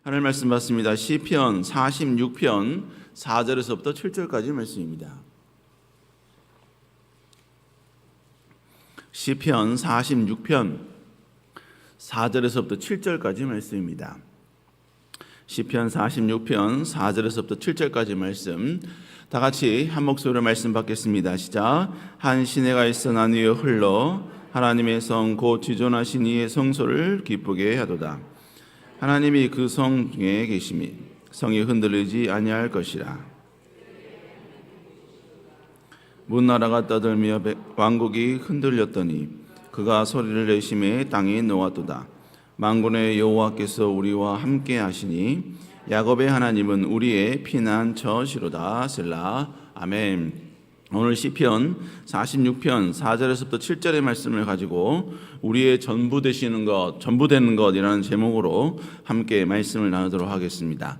하늘 말씀 받습니다. 시편 46편 4절에서부터 7절까지 말씀입니다. 시편 46편 4절에서부터 7절까지 말씀입니다. 시편 46편 4절에서부터 7절까지 말씀 다 같이 한 목소리로 말씀 받겠습니다. 시작. 한 시내가 있어 나뉘어 흘러 하나님의 성 곧 지존하신 이의 성소를 기쁘게 하도다. 하나님이 그 성 중에 계심이 성이 흔들리지 아니할 것이라. 문나라가 떠들며 왕국이 흔들렸더니 그가 소리를 내심에 땅이 놓았도다. 만군의 여호와께서 우리와 함께 하시니 야곱의 하나님은 우리의 피난처시로다. 셀라. 아멘. 오늘 시편 46편 4절에서부터 7절의 말씀을 가지고 우리의 전부 되시는 것, 전부 되는 것이라는 제목으로 함께 말씀을 나누도록 하겠습니다.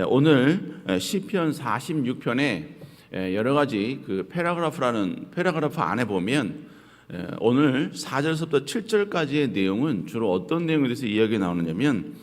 오늘 시편 46편에 여러 가지 그 패러그래프 안에 보면 오늘 4절에서부터 7절까지의 내용은 주로 어떤 내용에 대해서 이야기가 나오느냐면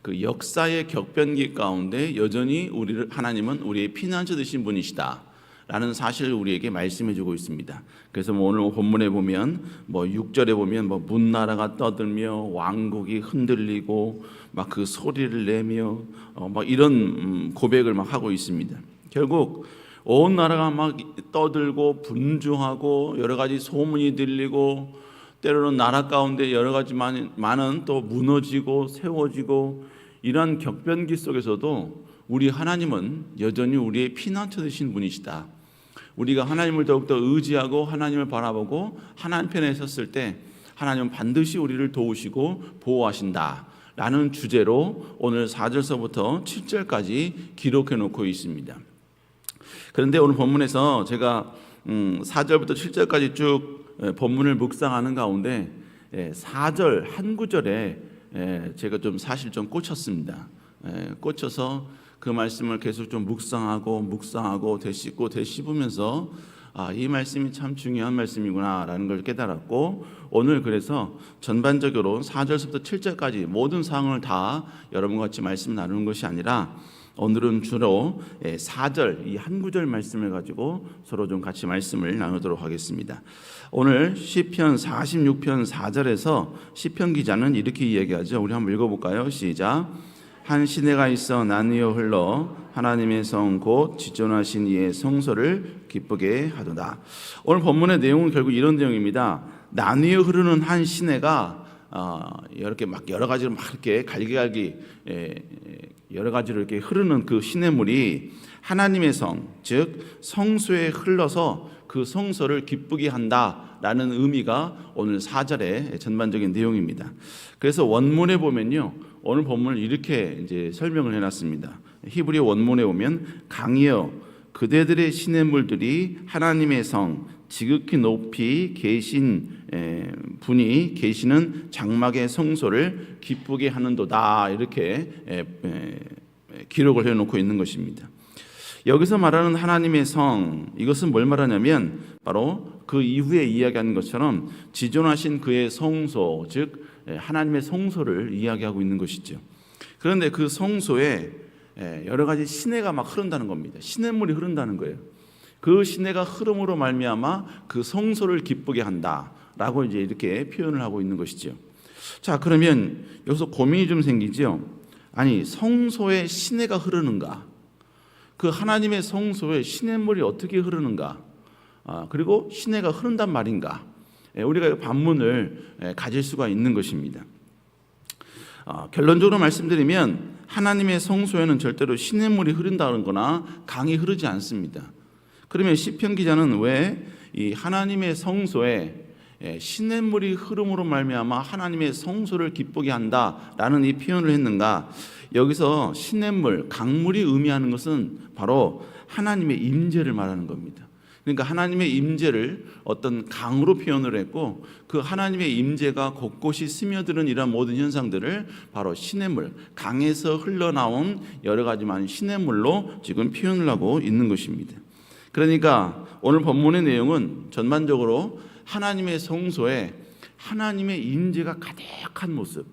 그 역사의 격변기 가운데 여전히 하나님은 우리의 피난처 되신 분이시다 라는 사실을 우리에게 말씀해 주고 있습니다. 그래서 오늘 본문에 보면 6절에 보면 문나라가 떠들며 왕국이 흔들리고 막 그 소리를 내며 막 이런 고백을 막 하고 있습니다. 결국 온 나라가 막 떠들고 분주하고 여러 가지 소문이 들리고 때로는 나라 가운데 여러 가지 많은 또 무너지고 세워지고 이러한 격변기 속에서도 우리 하나님은 여전히 우리의 피난처 되신 분이시다. 우리가 하나님을 더욱더 의지하고 하나님을 바라보고 하나님 편에 섰을 때 하나님은 반드시 우리를 도우시고 보호하신다 라는 주제로 오늘 4절서부터 7절까지 기록해 놓고 있습니다. 그런데 오늘 본문에서 제가 4절부터 7절까지 쭉 본문을 묵상하는 가운데 4절 한 구절에 제가 사실 좀 꽂혔습니다. 꽂혀서 그 말씀을 계속 좀 묵상하고 되씹으면서 이 말씀이 참 중요한 말씀이구나 라는 걸 깨달았고, 오늘 그래서 전반적으로 4절부터 7절까지 모든 사항을 다 여러분과 같이 말씀 나누는 것이 아니라 오늘은 주로 4절 이 한 구절 말씀을 가지고 서로 좀 같이 말씀을 나누도록 하겠습니다. 오늘 시편 46편 4절에서 시편 기자는 이렇게 이야기하죠. 우리 한번 읽어볼까요? 시작. 한 시내가 있어 나뉘어 흘러 하나님의 성 곧 지존하신 이의 성소를 기쁘게 하도다. 오늘 본문의 내용은 결국 이런 내용입니다. 나뉘어 흐르는 한 시내가 이렇게 막 여러 가지로 막 이렇게 갈기갈기 여러 가지로 이렇게 흐르는 그 시냇물이 하나님의 성, 즉 성소에 흘러서 그 성소를 기쁘게 한다라는 의미가 오늘 4절의 전반적인 내용입니다. 그래서 원문에 보면요, 오늘 본문을 이렇게 이제 설명을 해놨습니다. 히브리 원문에 보면 강이여 그대들의 시냇물들이 하나님의 성 지극히 높이 계신 분이 계시는 장막의 성소를 기쁘게 하는도다 이렇게 기록을 해놓고 있는 것입니다. 여기서 말하는 하나님의 성, 이것은 뭘 말하냐면 바로 그 이후에 이야기하는 것처럼 지존하신 그의 성소, 즉 하나님의 성소를 이야기하고 있는 것이죠. 그런데 그 성소에 여러 가지 시내가 막 흐른다는 겁니다. 시냇물이 흐른다는 거예요. 그 시내가 흐름으로 말미암아 그 성소를 기쁘게 한다라고 이제 이렇게 표현을 하고 있는 것이죠. 자, 그러면 여기서 고민이 좀 생기죠. 아니, 성소에 시내가 흐르는가? 그 하나님의 성소에 시냇물이 어떻게 흐르는가? 그리고 시내가 흐른단 말인가? 우리가 반문을 가질 수가 있는 것입니다. 결론적으로 말씀드리면 하나님의 성소에는 절대로 시냇물이 흐른다는 거나 강이 흐르지 않습니다. 그러면 시편 기자는 왜 이 하나님의 성소에 시냇물이 흐름으로 말미암아 하나님의 성소를 기쁘게 한다라는 이 표현을 했는가? 여기서 시냇물, 강물이 의미하는 것은 바로 하나님의 임재를 말하는 겁니다. 그러니까 하나님의 임재를 어떤 강으로 표현을 했고, 그 하나님의 임재가 곳곳이 스며드는 이런 모든 현상들을 바로 시냇물, 강에서 흘러나온 여러 가지 많은 시냇물로 지금 표현을 하고 있는 것입니다. 그러니까 오늘 본문의 내용은 전반적으로 하나님의 성소에 하나님의 임재가 가득한 모습,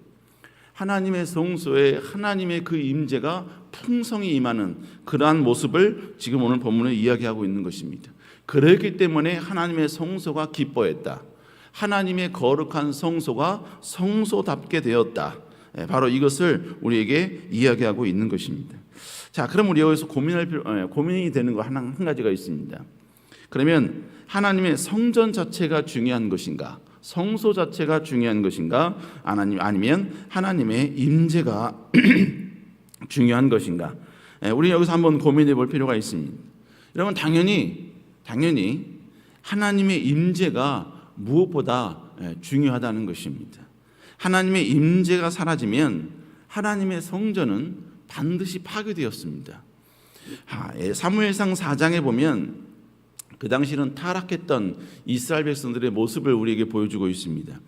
하나님의 성소에 하나님의 그 임재가 풍성히 임하는 그러한 모습을 지금 오늘 본문에 이야기하고 있는 것입니다. 그렇기 때문에 하나님의 성소가 기뻐했다. 하나님의 거룩한 성소가 성소답게 되었다. 바로 이것을 우리에게 이야기하고 있는 것입니다. 자, 그럼 우리 여기서 고민이 되는 거 한 가지가 있습니다. 그러면 하나님의 성전 자체가 중요한 것인가? 성소 자체가 중요한 것인가? 아니면 하나님의 임재가 중요한 것인가? 우리 여기서 한번 고민해 볼 필요가 있습니다. 여러분, 당연히 하나님의 임재가 무엇보다 중요하다는 것입니다. 하나님의 임재가 사라지면 하나님의 성전은 반드시 파괴되었습니다. 사무엘상 4장에 보면 그 당시는 타락했던 이스라엘 백성들의 모습을 우리에게 보여주고 있습니다.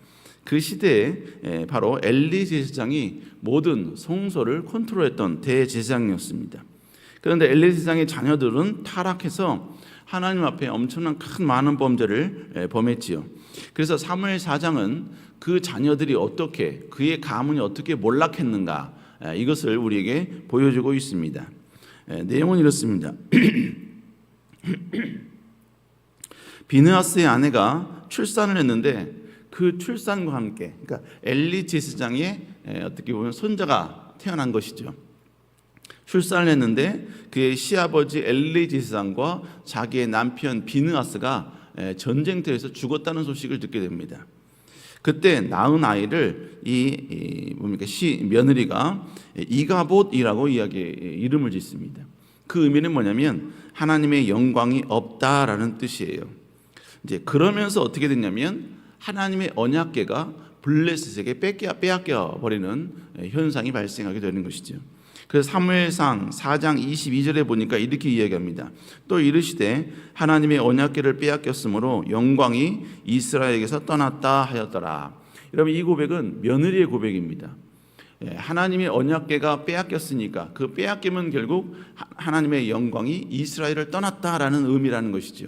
그 시대에 바로 엘리 제사장이 모든 성소를 컨트롤했던 대제사장이었습니다. 그런데 엘리 제사장의 자녀들은 타락해서 하나님 앞에 엄청난 큰 많은 범죄를 범했지요. 그래서 사무엘 4장은 그 자녀들이 어떻게, 그의 가문이 어떻게 몰락했는가, 이것을 우리에게 보여주고 있습니다. 내용은 이렇습니다. 비느하스의 아내가 출산을 했는데 그 출산과 함께, 그러니까 엘리 제사장의 어떻게 보면 손자가 태어난 것이죠. 출산을 했는데 그의 시아버지 엘리 제사장과 자기의 남편 비느하스가 전쟁터에서 죽었다는 소식을 듣게 됩니다. 그때 낳은 아이를 며느리가 이가봇이라고 이름을 짓습니다. 그 의미는 뭐냐면 하나님의 영광이 없다라는 뜻이에요. 이제 그러면서 어떻게 됐냐면 하나님의 언약궤가 블레셋에게 빼앗겨 버리는 현상이 발생하게 되는 것이죠. 그래서 사무엘상 4장 22절에 보니까 이렇게 이야기합니다. 또 이르시되 하나님의 언약궤를 빼앗겼으므로 영광이 이스라엘에게서 떠났다 하였더라. 여러분, 이 고백은 며느리의 고백입니다. 하나님의 언약궤가 빼앗겼으니까 그 빼앗김은 결국 하나님의 영광이 이스라엘을 떠났다라는 의미라는 것이죠.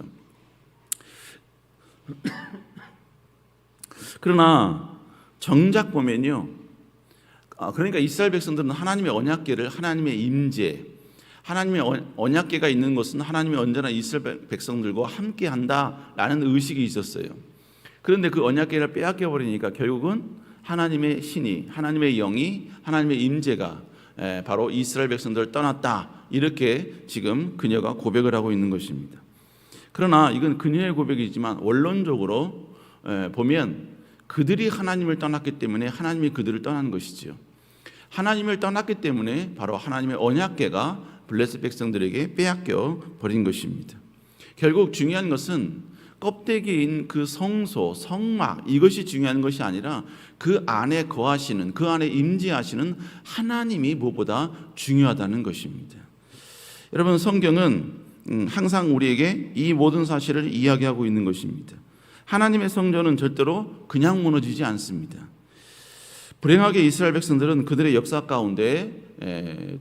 그러나 정작 보면요, 그러니까 이스라엘 백성들은 하나님의 언약궤를, 하나님의 임재, 하나님의 언약궤가 있는 것은 하나님이 언제나 이스라엘 백성들과 함께한다라는 의식이 있었어요. 그런데 그 언약궤를 빼앗겨 버리니까 결국은 하나님의 신이, 하나님의 영이, 하나님의 임재가 바로 이스라엘 백성들을 떠났다, 이렇게 지금 그녀가 고백을 하고 있는 것입니다. 그러나 이건 그녀의 고백이지만 원론적으로 보면 그들이 하나님을 떠났기 때문에 하나님이 그들을 떠난 것이지요. 하나님을 떠났기 때문에 바로 하나님의 언약궤가 블레셋 백성들에게 빼앗겨 버린 것입니다. 결국 중요한 것은 껍데기인 그 성소, 성막, 이것이 중요한 것이 아니라 그 안에 거하시는, 그 안에 임재하시는 하나님이 무엇보다 중요하다는 것입니다. 여러분, 성경은 항상 우리에게 이 모든 사실을 이야기하고 있는 것입니다. 하나님의 성전은 절대로 그냥 무너지지 않습니다. 불행하게 이스라엘 백성들은 그들의 역사 가운데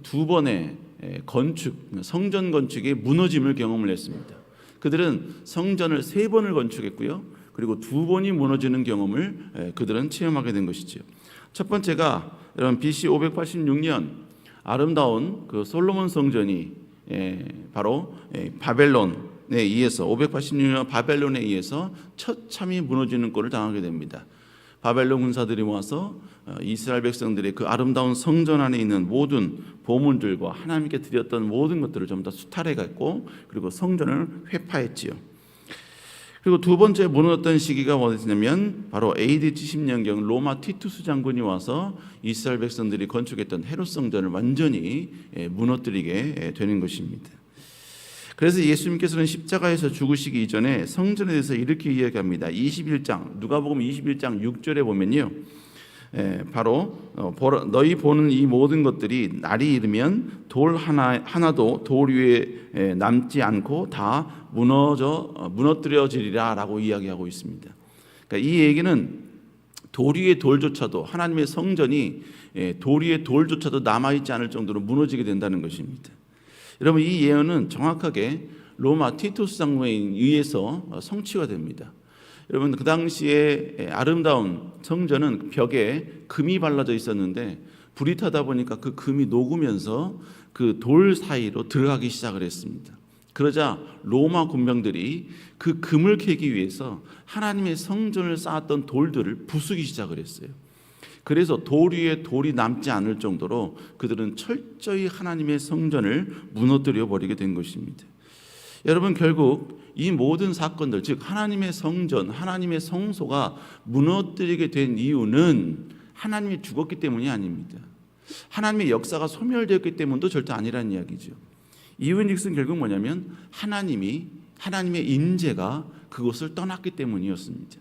두 번의 성전 건축의 무너짐을 경험을 했습니다. 그들은 성전을 3번을 건축했고요, 그리고 2번이 무너지는 경험을 그들은 체험하게 된 것이죠. 첫 번째가 여러분 BC 586년 아름다운 그 솔로몬 성전이 바로 바벨론에 의해서 586년 바벨론에 의해서 처참히 무너지는 꼴을 당하게 됩니다. 바벨론 군사들이 모아서 이스라엘 백성들의 그 아름다운 성전 안에 있는 모든 보물들과 하나님께 드렸던 모든 것들을 전부 다 수탈해갔고, 그리고 성전을 회파했지요. 그리고 두 번째 무너졌던 시기가 어디냐면 바로 AD 70년경 로마 티투스 장군이 와서 이스라엘 백성들이 건축했던 헤롯 성전을 완전히 무너뜨리게 되는 것입니다. 그래서 예수님께서는 십자가에서 죽으시기 이전에 성전에 대해서 이렇게 이야기합니다. 21장 누가복음 21장 6절에 보면요, 바로 너희 보는 이 모든 것들이 날이 이르면 돌 하나도 돌 위에 남지 않고 다 무너뜨려지리라 라고 이야기하고 있습니다. 그러니까 이 얘기는 돌 위의 돌조차도, 하나님의 성전이 돌 위의 돌조차도 남아있지 않을 정도로 무너지게 된다는 것입니다. 여러분, 이 예언은 정확하게 로마 티투스 장군에 의해서 성취가 됩니다. 여러분 그 당시에 아름다운 성전은 벽에 금이 발라져 있었는데 불이 타다 보니까 그 금이 녹으면서 그 돌 사이로 들어가기 시작을 했습니다. 그러자 로마 군병들이 그 금을 캐기 위해서 하나님의 성전을 쌓았던 돌들을 부수기 시작을 했어요. 그래서 돌 위에 돌이 남지 않을 정도로 그들은 철저히 하나님의 성전을 무너뜨려 버리게 된 것입니다. 여러분 결국 이 모든 사건들, 즉 하나님의 성전, 하나님의 성소가 무너뜨리게 된 이유는 하나님이 죽었기 때문이 아닙니다. 하나님의 역사가 소멸되었기 때문도 절대 아니라는 이야기죠. 이유인즉슨 결국 뭐냐면 하나님의 임재가 그곳을 떠났기 때문이었습니다.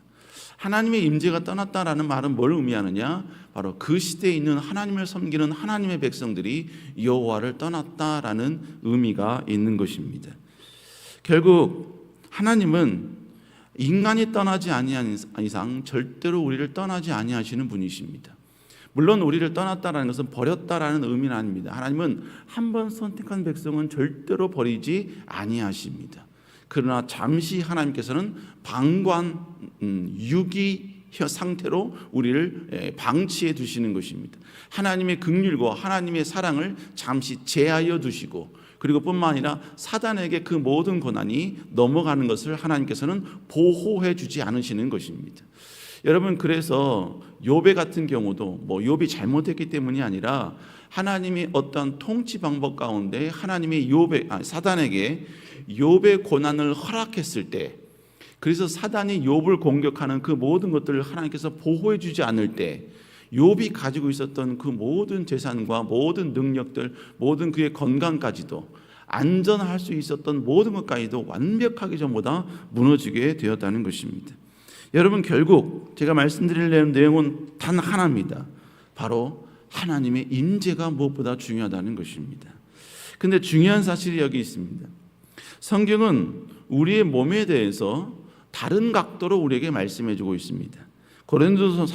하나님의 임재가 떠났다라는 말은 뭘 의미하느냐? 바로 그 시대에 있는 하나님을 섬기는 하나님의 백성들이 여호와를 떠났다라는 의미가 있는 것입니다. 결국 하나님은 인간이 떠나지 아니한 이상 절대로 우리를 떠나지 아니하시는 분이십니다. 물론 우리를 떠났다라는 것은 버렸다라는 의미는 아닙니다. 하나님은 한 번 선택한 백성은 절대로 버리지 아니하십니다. 그러나 잠시 하나님께서는 방관 유기 상태로 우리를 방치해 두시는 것입니다. 하나님의 긍휼과 하나님의 사랑을 잠시 제하여 두시고, 그리고 뿐만 아니라 사단에게 그 모든 고난이 넘어가는 것을 하나님께서는 보호해 주지 않으시는 것입니다. 여러분 그래서 욥의 같은 경우도 욥이 잘못했기 때문이 아니라 하나님이 어떤 통치 방법 가운데 하나님이 사단에게 욥의 고난을 허락했을 때, 그래서 사단이 욥을 공격하는 그 모든 것들을 하나님께서 보호해 주지 않을 때 욥이 가지고 있었던 그 모든 재산과 모든 능력들, 모든 그의 건강까지도, 안전할 수 있었던 모든 것까지도 완벽하게 전부 다 무너지게 되었다는 것입니다. 여러분 결국 제가 말씀드릴 내용은 단 하나입니다. 바로 하나님의 임재가 무엇보다 중요하다는 것입니다. 그런데 중요한 사실이 여기 있습니다. 성경은 우리의 몸에 대해서 다른 각도로 우리에게 말씀해 주고 있습니다. 고린도전서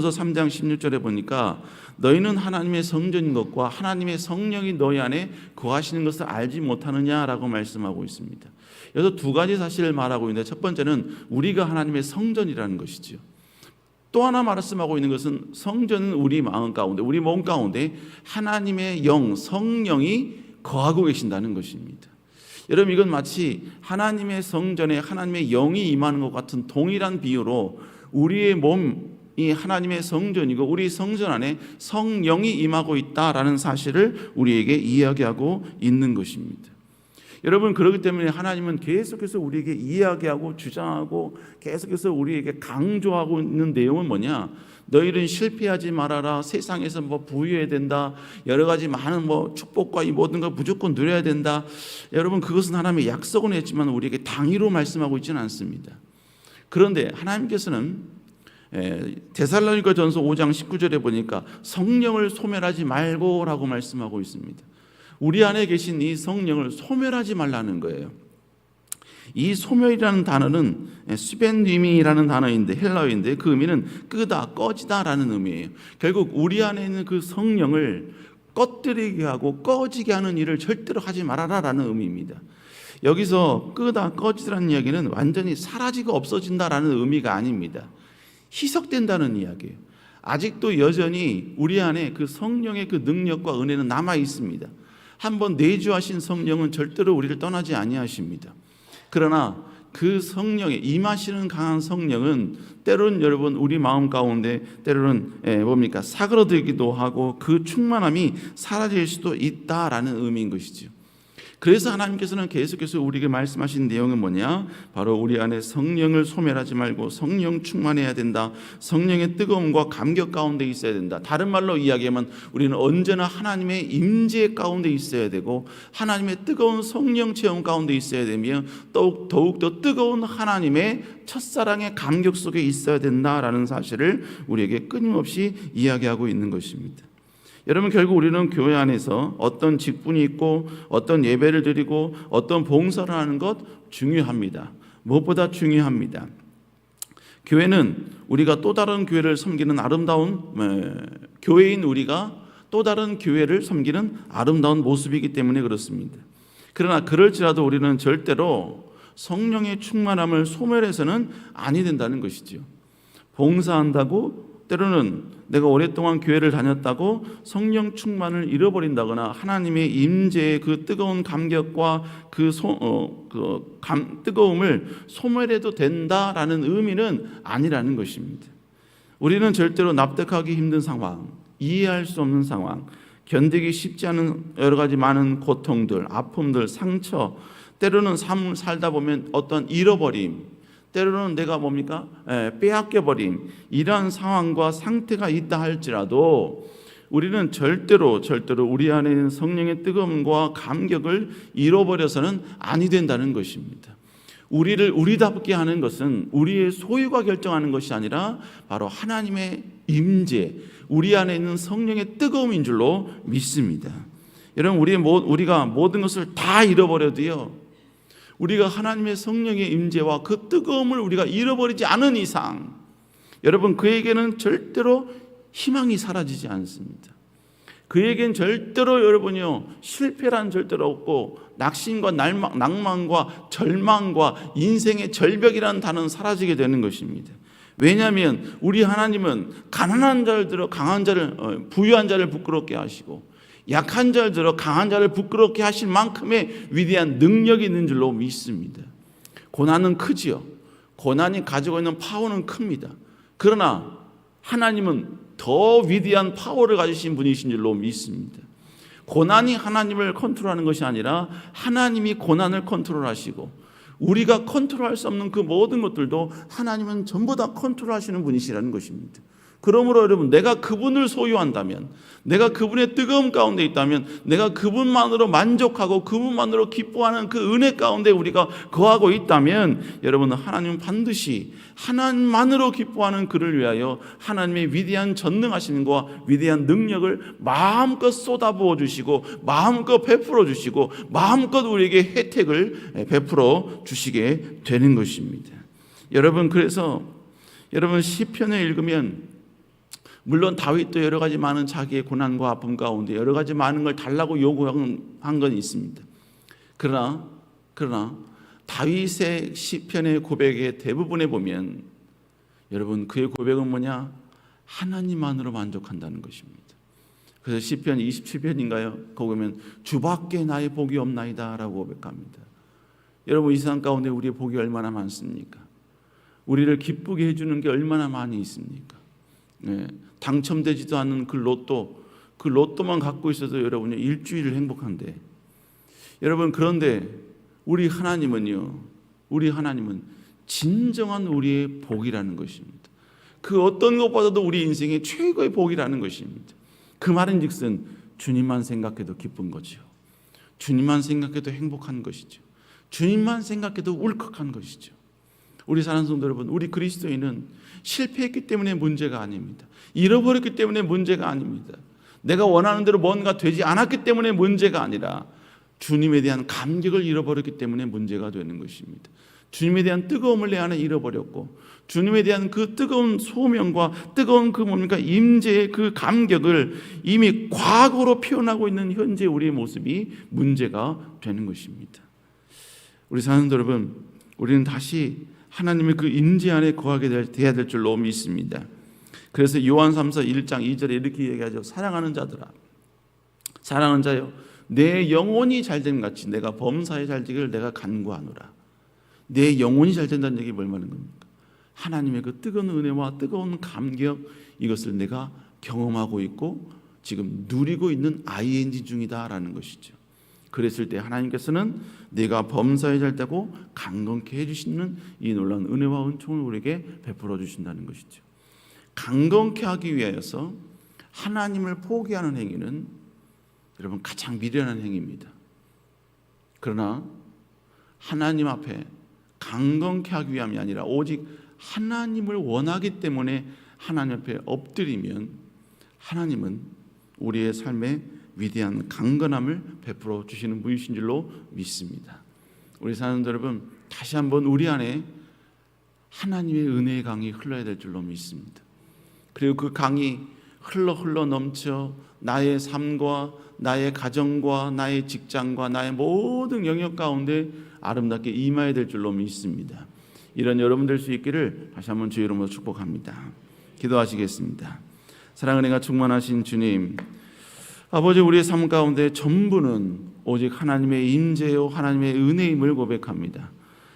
3장 16절에 보니까 너희는 하나님의 성전인 것과 하나님의 성령이 너희 안에 거하시는 것을 알지 못하느냐라고 말씀하고 있습니다. 여기서 두 가지 사실을 말하고 있는데, 첫 번째는 우리가 하나님의 성전이라는 것이죠. 또 하나 말씀하고 있는 것은 성전은 우리 마음 가운데, 우리 몸 가운데 하나님의 영, 성령이 거하고 계신다는 것입니다. 여러분 이건 마치 하나님의 성전에 하나님의 영이 임하는 것 같은 동일한 비유로 우리의 몸이 하나님의 성전이고 우리 성전 안에 성령이 임하고 있다라는 사실을 우리에게 이야기하고 있는 것입니다. 여러분 그렇기 때문에 하나님은 계속해서 우리에게 이야기하고 주장하고 계속해서 우리에게 강조하고 있는 내용은 뭐냐? 너희는 실패하지 말아라. 세상에서 부유해야 된다. 여러 가지 많은 축복과 이 모든 걸 무조건 누려야 된다. 여러분 그것은 하나님의 약속은 했지만 우리에게 당위로 말씀하고 있지는 않습니다. 그런데 하나님께서는 데살로니가전서 5장 19절에 보니까 성령을 소멸하지 말고라고 말씀하고 있습니다. 우리 안에 계신 이 성령을 소멸하지 말라는 거예요. 이 소멸이라는 단어는 스벤님이라는 단어인데 헬라어인데 그 의미는 끄다, 꺼지다라는 의미예요. 결국 우리 안에 있는 그 성령을 꺼뜨리게 하고 꺼지게 하는 일을 절대로 하지 말아라라는 의미입니다. 여기서 끄다, 꺼지다라는 이야기는 완전히 사라지고 없어진다라는 의미가 아닙니다. 희석된다는 이야기예요. 아직도 여전히 우리 안에 그 성령의 그 능력과 은혜는 남아 있습니다. 한번 내주하신 성령은 절대로 우리를 떠나지 아니하십니다. 그러나 그 성령에 임하시는 강한 성령은 때로는 여러분 우리 마음 가운데 때로는 사그러들기도 하고 그 충만함이 사라질 수도 있다라는 의미인 것이죠. 그래서 하나님께서는 계속해서 우리에게 말씀하신 내용은 뭐냐? 바로 우리 안에 성령을 소멸하지 말고 성령 충만해야 된다. 성령의 뜨거움과 감격 가운데 있어야 된다. 다른 말로 이야기하면 우리는 언제나 하나님의 임재 가운데 있어야 되고 하나님의 뜨거운 성령 체험 가운데 있어야 되며 더욱더 뜨거운 하나님의 첫사랑의 감격 속에 있어야 된다라는 사실을 우리에게 끊임없이 이야기하고 있는 것입니다. 여러분 결국 우리는 교회 안에서 어떤 직분이 있고 어떤 예배를 드리고 어떤 봉사를 하는 것 중요합니다. 무엇보다 중요합니다. 교회는 우리가 또 다른 교회를 섬기는 아름다운 교회인 우리가 또 다른 교회를 섬기는 아름다운 모습이기 때문에 그렇습니다. 그러나 그럴지라도 우리는 절대로 성령의 충만함을 소멸해서는 아니 된다는 것이지요. 봉사한다고 때로는 내가 오랫동안 교회를 다녔다고 성령 충만을 잃어버린다거나 하나님의 임재의 그 뜨거운 감격과 뜨거움을 소멸해도 된다라는 의미는 아니라는 것입니다. 우리는 절대로 납득하기 힘든 상황, 이해할 수 없는 상황, 견디기 쉽지 않은 여러 가지 많은 고통들, 아픔들, 상처, 때로는 삶을 살다 보면 어떤 잃어버림, 때로는 내가 빼앗겨버림, 이러한 상황과 상태가 있다 할지라도 우리는 절대로 우리 안에 있는 성령의 뜨거움과 감격을 잃어버려서는 아니 된다는 것입니다. 우리를 우리답게 하는 것은 우리의 소유가 결정하는 것이 아니라 바로 하나님의 임재, 우리 안에 있는 성령의 뜨거움인 줄로 믿습니다. 여러분, 우리가 모든 것을 다 잃어버려도요, 우리가 하나님의 성령의 임재와 그 뜨거움을 우리가 잃어버리지 않은 이상 여러분, 그에게는 절대로 희망이 사라지지 않습니다. 그에겐 절대로 여러분이요, 실패란 절대로 없고 낙심과 낭만과 절망과 인생의 절벽이라는 단어는 사라지게 되는 것입니다. 왜냐하면 우리 하나님은 가난한 자를 들어 부유한 자를 부끄럽게 하시고 약한 자를 들어 강한 자를 부끄럽게 하실 만큼의 위대한 능력이 있는 줄로 믿습니다. 고난은 크지요. 고난이 가지고 있는 파워는 큽니다. 그러나 하나님은 더 위대한 파워를 가지신 분이신 줄로 믿습니다. 고난이 하나님을 컨트롤하는 것이 아니라 하나님이 고난을 컨트롤하시고 우리가 컨트롤할 수 없는 그 모든 것들도 하나님은 전부 다 컨트롤하시는 분이시라는 것입니다. 그러므로 여러분, 내가 그분을 소유한다면, 내가 그분의 뜨거움 가운데 있다면, 내가 그분만으로 만족하고 그분만으로 기뻐하는 그 은혜 가운데 우리가 거하고 있다면, 여러분, 하나님은 반드시 하나님만으로 기뻐하는 그를 위하여 하나님의 위대한 전능하심과 위대한 능력을 마음껏 쏟아부어 주시고 마음껏 베풀어 주시고 마음껏 우리에게 혜택을 베풀어 주시게 되는 것입니다. 여러분, 그래서 여러분 시편을 읽으면 물론 다윗도 여러 가지 많은 자기의 고난과 아픔 가운데 여러 가지 많은 걸 달라고 요구한 건 있습니다. 그러나 다윗의 시편의 고백의 대부분에 보면 여러분, 그의 고백은 뭐냐? 하나님만으로 만족한다는 것입니다. 그래서 시편 27편인가요? 거기 보면 주밖에 나의 복이 없나이다 라고 고백합니다. 여러분, 이 세상 가운데 우리의 복이 얼마나 많습니까? 우리를 기쁘게 해주는 게 얼마나 많이 있습니까? 네, 당첨되지도 않은 그 로또만 갖고 있어도 여러분이 일주일 행복한데, 여러분, 그런데 우리 하나님은 진정한 우리의 복이라는 것입니다. 그 어떤 것보다도 우리 인생의 최고의 복이라는 것입니다. 그 말인즉슨 주님만 생각해도 기쁜 거죠. 주님만 생각해도 행복한 것이죠. 주님만 생각해도 울컥한 것이죠. 우리 사랑하는 성도 여러분, 우리 그리스도인은 실패했기 때문에 문제가 아닙니다. 잃어버렸기 때문에 문제가 아닙니다. 내가 원하는 대로 뭔가 되지 않았기 때문에 문제가 아니라 주님에 대한 감격을 잃어버렸기 때문에 문제가 되는 것입니다. 주님에 대한 뜨거움을 내 안에 잃어버렸고 주님에 대한 그 뜨거운 소명과 뜨거운 임재의 그 감격을 이미 과거로 표현하고 있는 현재 우리의 모습이 문제가 되는 것입니다. 우리 사랑하는 여러분, 우리는 다시 하나님의 그 임재 안에 거하게 돼야 될 줄로 믿습니다. 그래서 요한 3서 1장 2절에 이렇게 얘기하죠. 사랑하는 자들아, 사랑하는 자여, 내 영혼이 잘됨 같이 내가 범사에 잘되기를 내가 간구하노라. 내 영혼이 잘된다는 얘기 뭘 말하는 겁니까? 하나님의 그 뜨거운 은혜와 뜨거운 감격, 이것을 내가 경험하고 있고 지금 누리고 있는 ING 중이다라는 것이죠. 그랬을 때 하나님께서는 내가 범사에 잘되고 강건케 해주시는 이 놀라운 은혜와 은총을 우리에게 베풀어 주신다는 것이죠. 강건케 하기 위하여서 하나님을 포기하는 행위는 여러분 가장 미련한 행위입니다. 그러나 하나님 앞에 강건케 하기 위함이 아니라 오직 하나님을 원하기 때문에 하나님 앞에 엎드리면 하나님은 우리의 삶에 위대한 강건함을 베풀어 주시는 분이신 줄로 믿습니다. 우리 사는 여러분, 다시 한번 우리 안에 하나님의 은혜의 강이 흘러야 될 줄로 믿습니다. 그리고 그 강이 흘러 넘쳐 나의 삶과 나의 가정과 나의 직장과 나의 모든 영역 가운데 아름답게 임해야 될 줄로 믿습니다. 이런 여러분 될 수 있기를 다시 한번 주의 이름으로 축복합니다. 기도하시겠습니다. 사랑의 은혜가 충만하신 주님, 아버지, 우리의 삶 가운데 전부는 오직 하나님의 임재요 하나님의 은혜임을 고백합니다.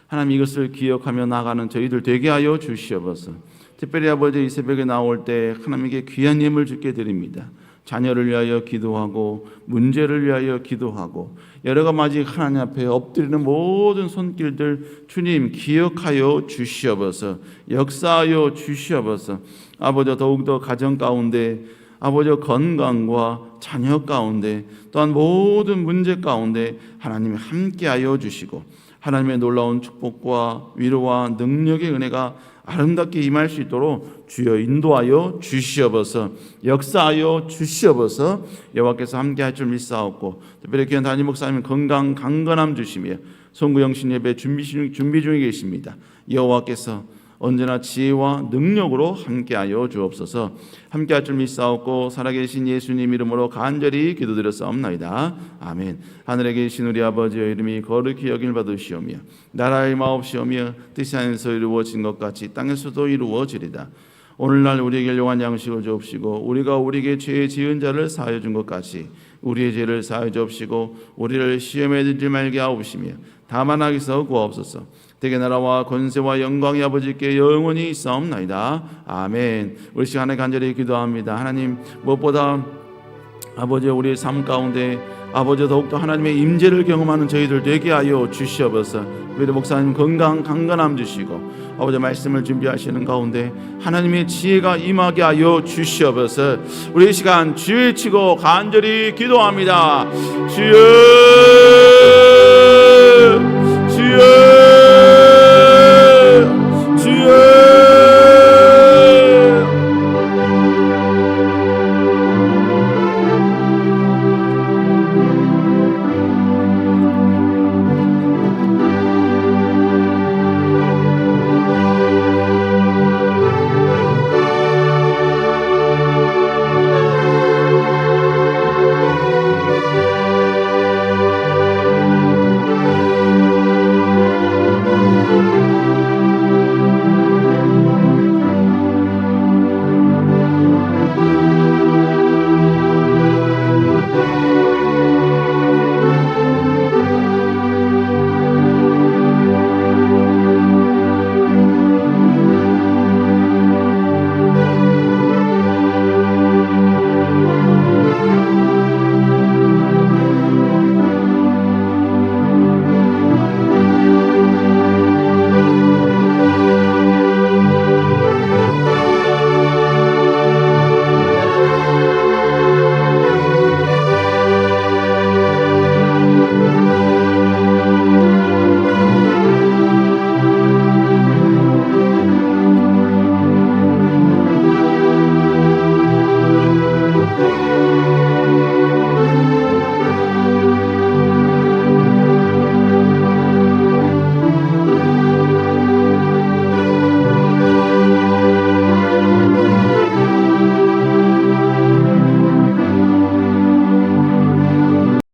하나님, 이것을 기억하며 나가는 저희들 되게 하여 주시옵소서. 특별히 아버지, 이 새벽에 나올 때 하나님께 귀한 예물 주께 드립니다. 자녀를 위하여 기도하고 문제를 위하여 기도하고 여러 가지 하나님 앞에 엎드리는 모든 손길들 주님 기억하여 주시옵소서. 역사하여 주시옵소서. 아버지, 더욱더 가정 가운데 아버지 건강과 자녀 가운데 또한 모든 문제 가운데 하나님이 함께하여 주시고 하나님의 놀라운 축복과 위로와 능력의 은혜가 아름답게 임할 수 있도록 주여 인도하여 주시옵소서. 역사하여 주시옵소서. 여호와께서 함께할 줄 믿사옵고 특별히 귀한 담임 목사님 건강 강건함 주시며 송구영신 예배 준비 중에 계십니다. 여호와께서 언제나 지혜와 능력으로 함께하여 주옵소서. 함께할 줄 믿사옵고 살아계신 예수님 이름으로 간절히 기도드렸사옵나이다. 아멘. 하늘에 계신 우리 아버지의 이름이 거룩히 여김을 받으시오며 나라의 마옵시오며 뜻이 하늘에서 이루어진 것 같이 땅에서도 이루어지리다. 오늘날 우리에게 용한 양식을 주옵시고 우리가 우리에게 죄 지은 자를 사하여 준 것 같이 우리의 죄를 사하여 주옵시고 우리를 시험에 들지 말게 하옵시며 다만 악에서 구하옵소서. 대개 나라와 권세와 영광이 아버지께 영원히 있사옵나이다. 아멘. 우리 시간에 간절히 기도합니다. 하나님, 무엇보다 아버지 우리의 삶 가운데 아버지 더욱더 하나님의 임재를 경험하는 저희들 되게 하여 주시옵소서. 우리 목사님 건강 강건함 주시고 아버지 말씀을 준비하시는 가운데 하나님의 지혜가 임하게 하여 주시옵소서. 우리 이 시간 주의 치고 간절히 기도합니다. 주여